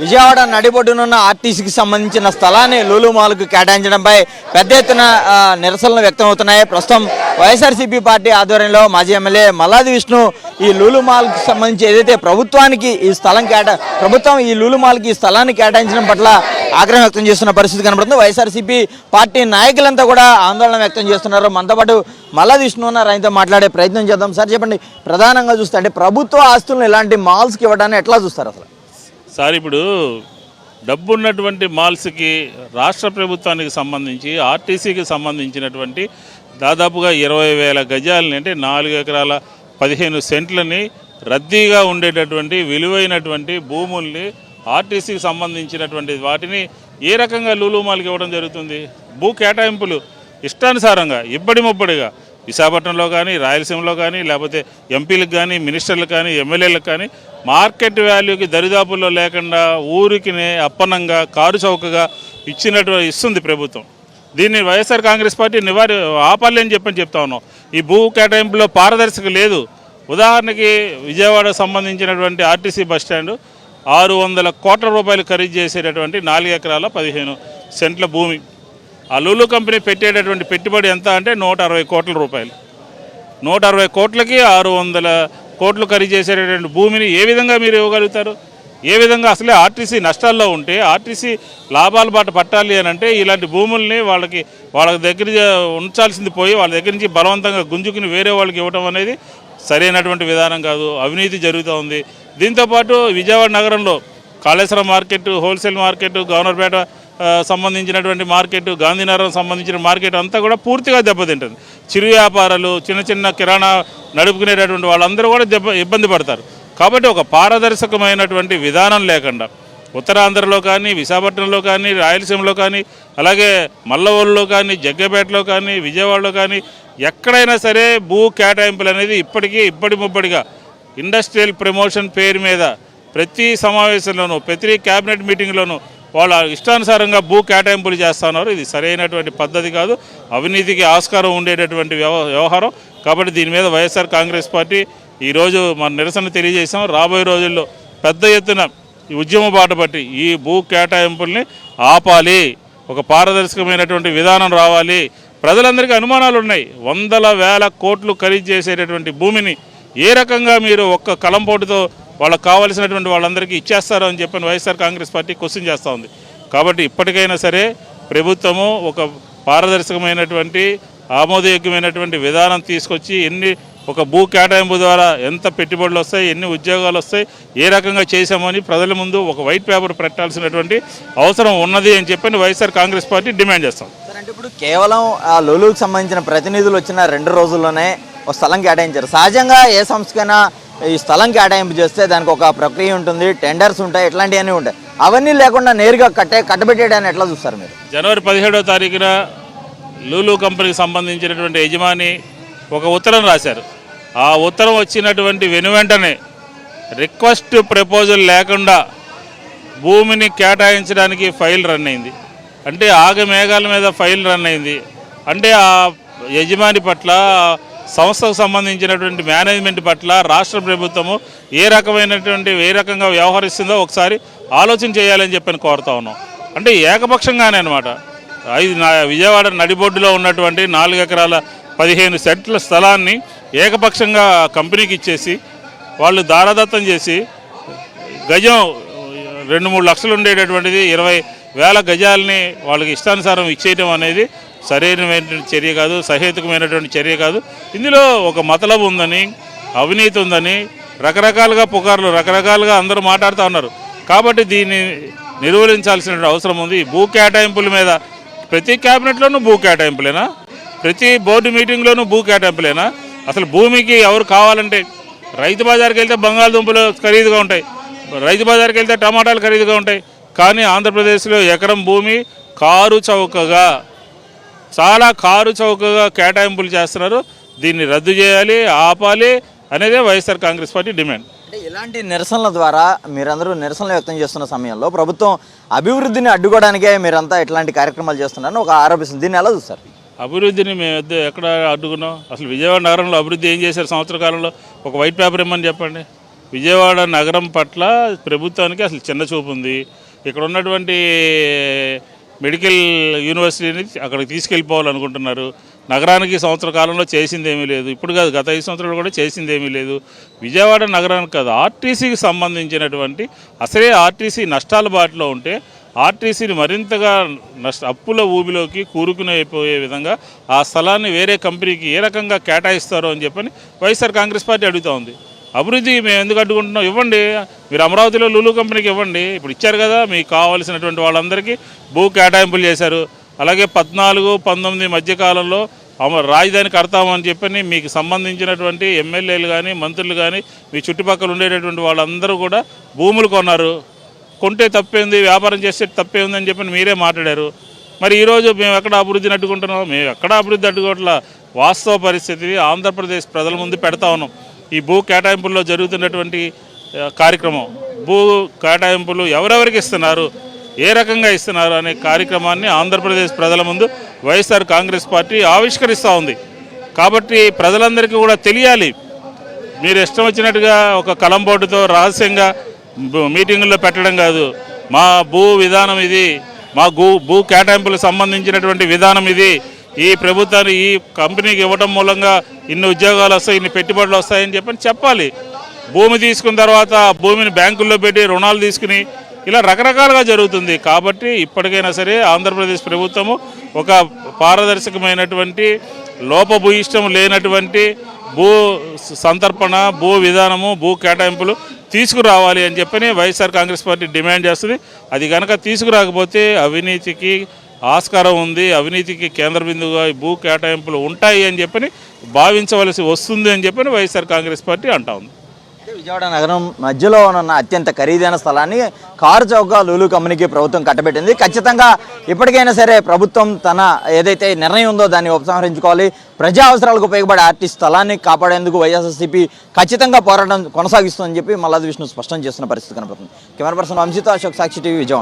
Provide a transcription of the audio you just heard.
విజయవాడ నడిబొడ్డునున్న ఆర్టీసీకి సంబంధించిన స్థలాన్ని లూలు మాల్కు కేటాయించడంపై పెద్ద ఎత్తున నిరసనలు వ్యక్తమవుతున్నాయి. ప్రస్తుతం వైఎస్ఆర్సీపీ పార్టీ ఆధ్వర్యంలో మాజీ ఎమ్మెల్యే మల్లాది విష్ణు ఈ లూలు మాల్కి సంబంధించి ఏదైతే ప్రభుత్వానికి ఈ స్థలం ప్రభుత్వం ఈ లూలు మాల్కి ఈ స్థలాన్ని కేటాయించడం పట్ల ఆగ్రహం వ్యక్తం చేస్తున్న పరిస్థితి కనబడుతుంది. వైఎస్ఆర్సీపీ పార్టీ నాయకులంతా కూడా ఆందోళన వ్యక్తం చేస్తున్నారు. మనతో పాటు మల్లాది విష్ణు ఉన్నారు, ఆయనతో మాట్లాడే ప్రయత్నం చేద్దాం. సార్ చెప్పండి, ప్రధానంగా చూస్తే అంటే ప్రభుత్వ ఆస్తులను ఇలాంటి మాల్స్కి ఇవ్వడాన్ని ఎట్లా చూస్తారు అసలు? సార్, ఇప్పుడు డబ్బు ఉన్నటువంటి మాల్స్కి రాష్ట్ర ప్రభుత్వానికి సంబంధించి ఆర్టీసీకి సంబంధించినటువంటి దాదాపుగా 20,000 గజాలని, అంటే 4 ఎకరాల 15 సెంట్లని రద్దీగా ఉండేటటువంటి విలువైనటువంటి భూముల్ని ఆర్టీసీకి సంబంధించినటువంటి వాటిని ఏ రకంగా లూలు మాల్కి ఇవ్వడం జరుగుతుంది? భూ కేటాయింపులు ఇష్టానుసారంగా ఇబ్బడి ముబ్బడిగా విశాఖపట్నంలో కానీ, రాయలసీమలో కానీ, లేకపోతే ఎంపీలకు కానీ, మినిస్టర్లకు కానీ, ఎమ్మెల్యేలకు కానీ మార్కెట్ వాల్యూకి దరిదాపుల్లో లేకుండా ఊరికి అప్పనంగా కారు చౌకగా ఇస్తుంది ప్రభుత్వం. దీన్ని వైఎస్ఆర్ కాంగ్రెస్ పార్టీ ఆపాలి అని చెప్తా ఉన్నాం. ఈ భూ కేటాయింపులో పారదర్శక లేదు. ఉదాహరణకి విజయవాడకు సంబంధించినటువంటి ఆర్టీసీ బస్టాండు 600 కోట్ల రూపాయలు ఖరీదు చేసేటటువంటి 4 ఎకరాల 15 సెంట్ల భూమి. ఆ లూలు కంపెనీ పెట్టేటటువంటి పెట్టుబడి ఎంత అంటే 160 కోట్ల రూపాయలు. 160 కోట్లకి 600 కోట్లు ఖరీదు చేసేటటువంటి భూమిని ఏ విధంగా మీరు ఇవ్వగలుగుతారు? ఏ విధంగా? అసలే ఆర్టీసీ నష్టాల్లో ఉంటే ఆర్టీసీ లాభాల బాట పట్టాలి అని అంటే ఇలాంటి భూముల్ని వాళ్ళ దగ్గర ఉంచాల్సింది పోయి వాళ్ళ దగ్గర నుంచి బలవంతంగా గుంజుకుని వేరే వాళ్ళకి ఇవ్వడం అనేది సరైనటువంటి విధానం కాదు. అవినీతి జరుగుతూ ఉంది. దీంతోపాటు విజయవాడ నగరంలో Kaleshwaram market, wholesale market, Governorpet సంబంధించినటువంటి మార్కెట్, గాంధీనగరం సంబంధించిన మార్కెట్ అంతా కూడా పూర్తిగా దెబ్బతింటుంది. చిరు వ్యాపారాలు, చిన్న కిరాణా నడుపుకునేటటువంటి వాళ్ళందరూ కూడా ఇబ్బంది పడతారు. కాబట్టి ఒక పారదర్శకమైనటువంటి విధానం లేకుండా ఉత్తరాంధ్రలో కానీ, విశాఖపట్నంలో కానీ, రాయలసీమలో కానీ, అలాగే మల్లవోలులో కానీ, జగ్గపేటలో కానీ, విజయవాడలో కానీ ఎక్కడైనా సరే భూ కేటాయింపులు అనేది ఇప్పటి ముప్పటిగా ఇండస్ట్రియల్ ప్రమోషన్ పేరు మీద ప్రతి సమావేశంలోనూ, ప్రతి క్యాబినెట్ మీటింగ్లోనూ వాళ్ళ ఇష్టానుసారంగా భూ కేటాయింపులు చేస్తున్నారు. ఇది సరైనటువంటి పద్ధతి కాదు. అవినీతికి ఆస్కారం ఉండేటటువంటి వ్యవహారం. కాబట్టి దీని మీద వైఎస్ఆర్ కాంగ్రెస్ పార్టీ ఈరోజు మన నిరసన తెలియజేసాం. రాబోయే రోజుల్లో పెద్ద ఎత్తున ఉద్యమ బాట పట్టి ఈ భూ కేటాయింపుల్ని ఆపాలి. ఒక పారదర్శకమైనటువంటి విధానం రావాలి. ప్రజలందరికీ అనుమానాలు ఉన్నాయి. 100,000 కోట్లు ఖరీదు చేసేటటువంటి భూమిని ఏ రకంగా మీరు ఒక్క కలంపోటుతో వాళ్ళకు కావాల్సినటువంటి వాళ్ళందరికీ ఇచ్చేస్తారు అని చెప్పని వైఎస్ఆర్ కాంగ్రెస్ పార్టీ క్వశ్చన్ చేస్తూ ఉంది. కాబట్టి ఇప్పటికైనా సరే ప్రభుత్వము ఒక పారదర్శకమైనటువంటి ఆమోదయోగ్యమైనటువంటి విధానం తీసుకొచ్చి ఒక భూ కేటాయింపు ద్వారా ఎంత పెట్టుబడులు వస్తాయి, ఎన్ని ఉద్యోగాలు వస్తాయి, ఏ రకంగా చేశామని ప్రజల ముందు ఒక వైట్ పేపర్ పెట్టాల్సినటువంటి అవసరం ఉన్నది అని చెప్పని వైఎస్ఆర్ కాంగ్రెస్ పార్టీ డిమాండ్ చేస్తాం. అంటే ఇప్పుడు కేవలం ఆ లూలుకు సంబంధించిన ప్రతినిధులు వచ్చిన 2 రోజుల్లోనే ఒక స్థలం కేటాయించారు. సహజంగా ఏ సంస్థకైనా ఈ స్థలం కేటాయింపు చేస్తే దానికి ఒక ప్రక్రియ ఉంటుంది, టెండర్స్ ఉంటాయి, ఇట్లాంటివన్నీ ఉంటాయి. అవన్నీ లేకుండా నేరుగా కట్టబెట్టేయడాన్ని ఎట్లా చూస్తారు మీరు? జనవరి 17వ తారీఖున లూలు కంపెనీకి సంబంధించినటువంటి యజమాని ఒక ఉత్తరం రాశారు. ఆ ఉత్తరం వచ్చినటువంటి వెనువెంటనే రిక్వెస్ట్ ప్రపోజల్ లేకుండా భూమిని కేటాయించడానికి ఫైల్ రన్ అయింది. అంటే ఆగమేఘాల మీద ఫైల్ రన్ అయింది. అంటే ఆ యజమాని పట్ల, సంస్థకు సంబంధించినటువంటి మేనేజ్మెంట్ పట్ల రాష్ట్ర ప్రభుత్వము ఏ రకంగా వ్యవహరిస్తుందో ఒకసారి ఆలోచన చేయాలని చెప్పని కోరుతా ఉన్నాం. అంటే ఏకపక్షంగానే అనమాట. విజయవాడ నడిబొడ్డులో ఉన్నటువంటి 4 ఎకరాల 15 సెంట్ల స్థలాన్ని ఏకపక్షంగా కంపెనీకి ఇచ్చేసి వాళ్ళు దారాదత్తం చేసి గజం 2-3 లక్షలు ఉండేటటువంటిది 20,000 గజాలని వాళ్ళకి ఇష్టానుసారం ఇచ్చేయడం అనేది సరైనటువంటి చర్య కాదు, సహేతుకమైనటువంటి చర్య కాదు. ఇందులో ఒక మతలబు ఉందని, అవినీతి ఉందని రకరకాలుగా పుకార్లు, రకరకాలుగా అందరూ మాట్లాడుతూ ఉన్నారు. కాబట్టి దీన్ని నిర్వహించాల్సిన అవసరం ఉంది. భూ కేటాయింపుల మీద ప్రతి క్యాబినెట్లోనూ భూ కేటాయింపులేనా? ప్రతి బోర్డు మీటింగ్లోనూ భూ కేటాయింపులేనా? అసలు భూమికి ఎవరు కావాలంటే రైతు బజార్కి వెళ్తే బంగాళదుంపలు ఖరీదుగా ఉంటాయి, రైతు బజార్కి వెళ్తే టమాటాలు ఖరీదుగా ఉంటాయి. కానీ ఆంధ్రప్రదేశ్లో ఎకరం భూమి చాలా కారు చౌకగా కేటాయింపులు చేస్తున్నారు. దీన్ని రద్దు చేయాలి, ఆపాలి అనేదే వైఎస్ఆర్ కాంగ్రెస్ పార్టీ డిమాండ్. అంటే ఇలాంటి నిరసనల ద్వారా మీరందరూ నిరసనలు వ్యక్తం చేస్తున్న సమయంలో ప్రభుత్వం అభివృద్ధిని అడ్డుకోవడానికే మీరంతా ఇట్లాంటి కార్యక్రమాలు చేస్తున్నారని ఒక ఆరోపిస్తుంది. దీన్ని ఎలా చూస్తారు? అభివృద్ధిని మేము ఎక్కడ అడ్డుకున్నాం? అసలు విజయవాడ నగరంలో అభివృద్ధి ఏం చేశారు సంవత్సర కాలంలో? ఒక వైట్ పేపర్ ఇమ్మని చెప్పండి. విజయవాడ నగరం పట్ల ప్రభుత్వానికి అసలు చిన్న చూపు ఉంది. ఇక్కడ ఉన్నటువంటి మెడికల్ యూనివర్సిటీని అక్కడికి తీసుకెళ్ళిపోవాలనుకుంటున్నారు. నగరానికి సంవత్సర కాలంలో చేసిందేమీ లేదు. ఇప్పుడు కాదు, గత 5 సంవత్సరాలు కూడా చేసిందేమీ లేదు. విజయవాడ నగరానికి కాదు, ఆర్టీసీకి సంబంధించినటువంటి అసలే ఆర్టీసీ నష్టాల బాటలో ఉంటే ఆర్టీసీని మరింతగా అప్పుల ఊబిలోకి కూరుకునేపోయే విధంగా ఆ స్థలాన్ని వేరే కంపెనీకి ఏ రకంగా కేటాయిస్తారో అని చెప్పని వైఎస్ఆర్ కాంగ్రెస్ పార్టీ అడుగుతూ ఉంది. అభివృద్ధి మేము ఎందుకు అడ్డుకుంటున్నాం? ఇవ్వండి, మీరు అమరావతిలో లులు కంపెనీకి ఇవ్వండి. ఇప్పుడు ఇచ్చారు కదా, మీకు కావాల్సినటువంటి వాళ్ళందరికీ భూ కేటాయింపులు చేశారు. అలాగే 14-19 మధ్యకాలంలో రాజధాని కడతామని చెప్పని మీకు సంబంధించినటువంటి ఎమ్మెల్యేలు కానీ మంత్రులు కానీ మీ చుట్టుపక్కల ఉండేటటువంటి వాళ్ళందరూ కూడా భూములు కొన్నారు. కొంటే తప్పేంది, వ్యాపారం చేస్తే తప్పే ఉందని చెప్పని మీరే మాట్లాడారు. మరి ఈరోజు మేము ఎక్కడ అభివృద్ధిని అడ్డుకుంటున్నాం? మేము ఎక్కడ అభివృద్ధి అడ్డుకోవట్ల. వాస్తవ పరిస్థితిని ఆంధ్రప్రదేశ్ ప్రజల ముందు పెడతా ఉన్నాం. ఈ భూ కేటాయింపుల్లో జరుగుతున్నటువంటి కార్యక్రమం, భూ కేటాయింపులు ఎవరెవరికి ఇస్తున్నారు, ఏ రకంగా ఇస్తున్నారు అనే కార్యక్రమాన్ని ఆంధ్రప్రదేశ్ ప్రజల ముందు వైఎస్ఆర్ కాంగ్రెస్ పార్టీ ఆవిష్కరిస్తూ ఉంది. కాబట్టి ప్రజలందరికీ కూడా తెలియాలి. మీరు ఇష్టం వచ్చినట్టుగా ఒక కలంబోటుతో రహస్యంగా మీటింగుల్లో పెట్టడం కాదు. మా భూ విధానం ఇది, మా భూ కేటాయింపులకు సంబంధించినటువంటి విధానం ఇది. ఈ ప్రభుత్వాన్ని ఈ కంపెనీకి ఇవ్వడం మూలంగా ఇన్ని ఉద్యోగాలు వస్తాయి, ఇన్ని పెట్టుబడులు వస్తాయని చెప్పాలి. భూమి తీసుకున్న తర్వాత భూమిని బ్యాంకుల్లో పెట్టి రుణాలు తీసుకుని ఇలా రకరకాలుగా జరుగుతుంది. కాబట్టి ఇప్పటికైనా సరే ఆంధ్రప్రదేశ్ ప్రభుత్వము ఒక పారదర్శకమైనటువంటి లోపభూయిష్టం లేనటువంటి భూ సంతర్పణ, భూ విధానము, భూ కేటాయింపులు తీసుకురావాలి అని చెప్పని వైఎస్ఆర్ కాంగ్రెస్ పార్టీ డిమాండ్ చేస్తుంది. అది కనుక తీసుకురాకపోతే అవినీతికి ఆస్కారం ఉంది, అవినీతికి కేంద్ర బిందువుగా భూ కేటాయింపులు ఉంటాయి అని చెప్పని భావించవలసి వస్తుంది అని చెప్పని వైఎస్ఆర్ కాంగ్రెస్ పార్టీ అంటా ఉంది. విజయవాడ నగరం మధ్యలో ఉన్న అత్యంత ఖరీదైన స్థలాన్ని కారు చౌకగా లులు కంపెనీకి ప్రభుత్వం కట్టబెట్టింది. ఖచ్చితంగా ఇప్పటికైనా సరే ప్రభుత్వం తన ఏదైతే నిర్ణయం ఉందో దాన్ని ఉపసంహరించుకోవాలి. ప్రజా అవసరాలకు ఉపయోగపడే ఆర్టీ స్థలాన్ని కాపాడేందుకు వైఎస్ఆర్సీపీ ఖచ్చితంగా పోరాటం కొనసాగిస్తుందని చెప్పి మల్లాది విష్ణు స్పష్టం చేస్తున్న పరిస్థితి కనబడుతుంది. కెమెరా పర్సన్ వంశీతో అశోక్, సాక్షి టీవీ, విజయవాడ.